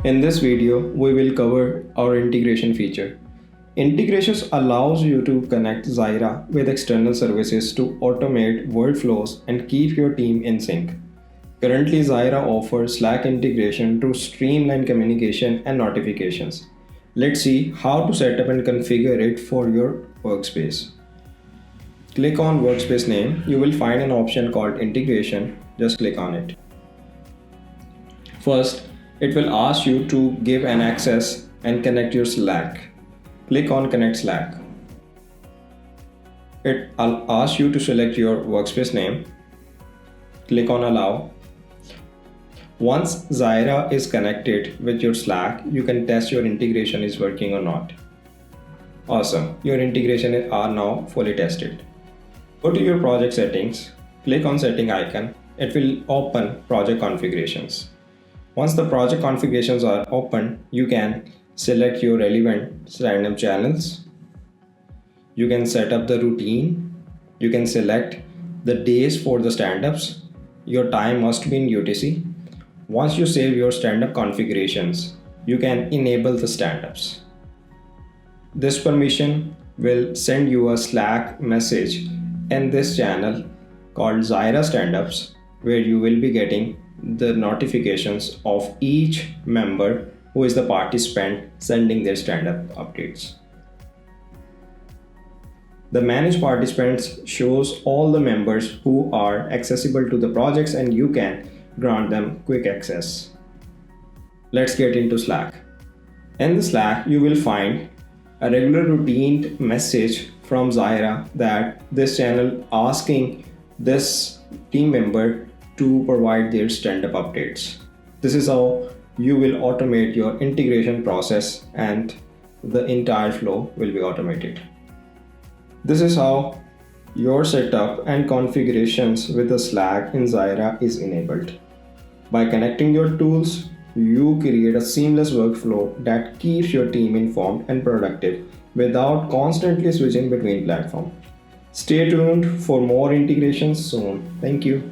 In this video, we will cover our integration feature. Integrations allows you to connect Zyraa with external services to automate workflows and keep your team in sync. Currently, Zyraa offers Slack integration to streamline communication and notifications. Let's see how to set up and configure it for your workspace. Click on workspace name. You will find an option called integration. Just click on it. First, it will ask you to give an access and connect your Slack. Click on Connect Slack. It'll ask you to select your workspace name. Click on Allow. Once Zyraa is connected with your Slack, you can test your integration is working or not. Awesome, your integration are now fully tested. Go to your project settings, click on setting icon. It will open project configurations. Once the project configurations are open, you can select your relevant stand-up channels. You can set up the routine. You can select the days for the stand-ups. Your time must be in UTC. Once you save your stand-up configurations, you can enable the stand-ups. This permission will send you a Slack message in this channel called Zyraa Standups, where you will be getting the notifications of each member who is the participant sending their stand-up updates. The Manage Participants shows all the members who are accessible to the projects and you can grant them quick access. Let's get into Slack. In the Slack, you will find a regular routine message from Zyraa that this channel asking this team member to provide their stand-up updates. This is how you will automate your integration process and the entire flow will be automated. This is how your setup and configurations with the Slack in Zyraa is enabled. By connecting your tools, you create a seamless workflow that keeps your team informed and productive without constantly switching between platforms. Stay tuned for more integrations soon. Thank you.